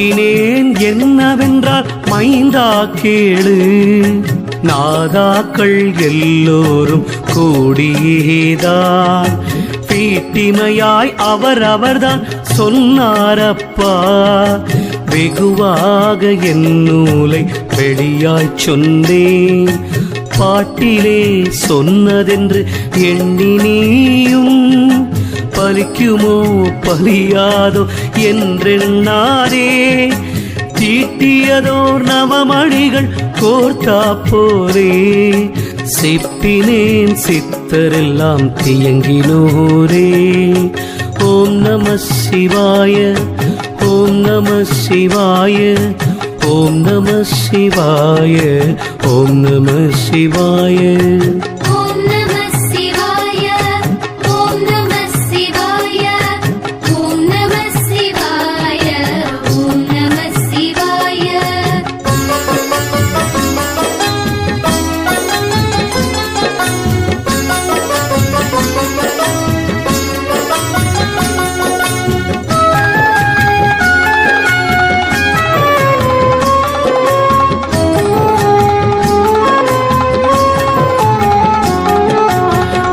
பாடினேன் என்னவென்றால் மைந்தா கேளு. நாதாக்கள் எல்லோரும் கூடியேதான் பீட்டிமையாய் அவர்தான் சொன்னாரப்பா. வெகுவாக என் நூலை வெளியாய் சொன்னேன், பாட்டிலே சொன்னதென்று எண்ணினியும் பலிக்குமோ பலியாதோ என்றெண்ணாரே. தீட்டியதோர் நவமணிகள் கோர்த்தா போரே, சிப்பினேன் சித்தரெல்லாம் தியங்கினோரே. ஓம் நம சிவாய, ஓம் நம சிவாய, ஓம் நம சிவாய, ஓம் நம சிவாய.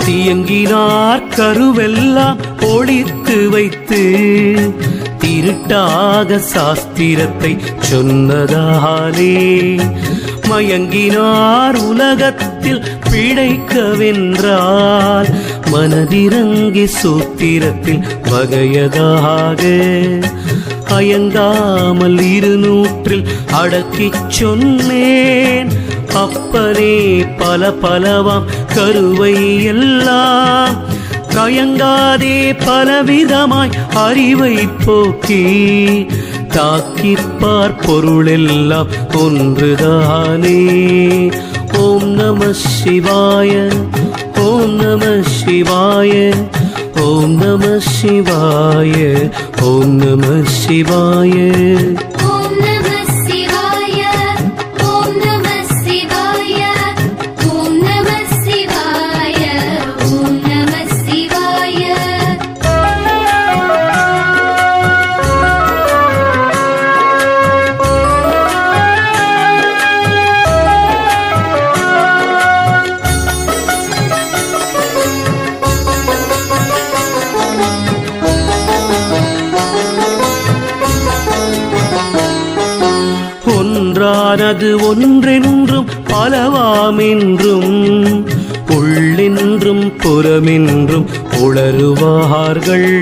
தியங்கினார் கருவெல்லாம் ஒளித்து வைத்து, திருட்டாக சாஸ்திரத்தை சொன்னதாலே மயங்கினார் உலகத்தில் பிழைக்கவென்றால். மனதிறங்கி சூத்திரத்தில் வகையதாக அயங்காமல் 200 அடக்கிச் சொன்னேன். அப்பனே பல பலவாம் கருவை எல்லாம் கயங்காதே பலவிதமாய் அறிவை போக்கி, தாக்கிப்பார் பொருளெல்லாம் ஒன்றுதானே. ஓம் நம சிவாய, ஓம் நம சிவாய, ஓம் நம சிவாய, ஓம் நம சிவாய. ஒன்றானது ஒன்றென்றும் பலவாமென்றும், உள்ளென்றும் புறமென்றும் உளறுவார்கள்.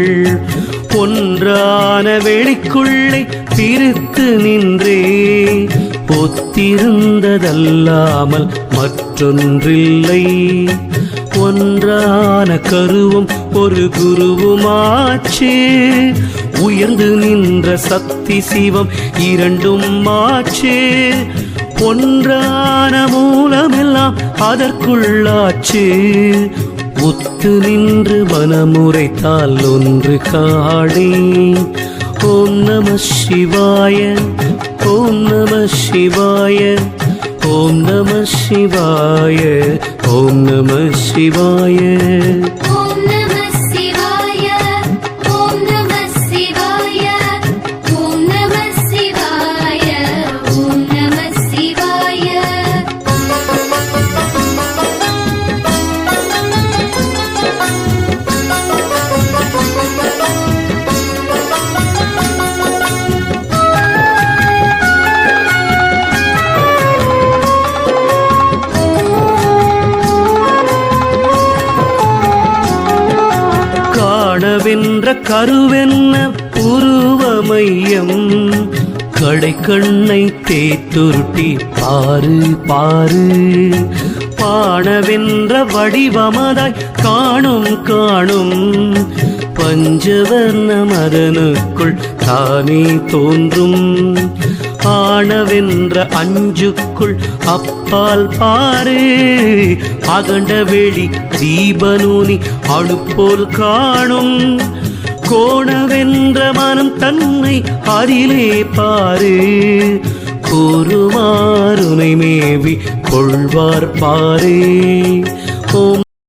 ஒன்றான வெளிக்குள்ளே பிரித்து நின்றே, ஒத்திருந்ததல்லாமல் மற்றொன்றில்லை. ஒன்றான கருவும் ஒரு குருவுமாச்சு, உயர்ந்து நின்ற சக்தி சிவம் 2ம் ஆச்சு. ஒன்றான மூலமெல்லாம் அதற்குள்ளாச்சு, ஒத்து நின்று மனமுறைத்தால் ஒன்று காணே. ஓம் நம சிவாய, ஓம் நம சிவாய, ஓம் நம சிவாய, ஓம் நம சிவாய. வென்ற கருவென்ன உருவமையம், கடைக்கண்ணை தேத்துருட்டி பாரு பாரு. பாணவென்ற வடிவமதாய் காணும் காணும், பஞ்சவர்ண மதனுக்குள் தானே தோன்றும். ஆணவென்ற 5க்குள் அப்பால் பாரு, அகண்ட வெளி தீபனூனி அணுப்போல் காணும். கோணவென்ற மனம் தன்னை அதிலே பாரு, கூறுமாறுனை மேவி கொள்வார் பாரே. ஓம்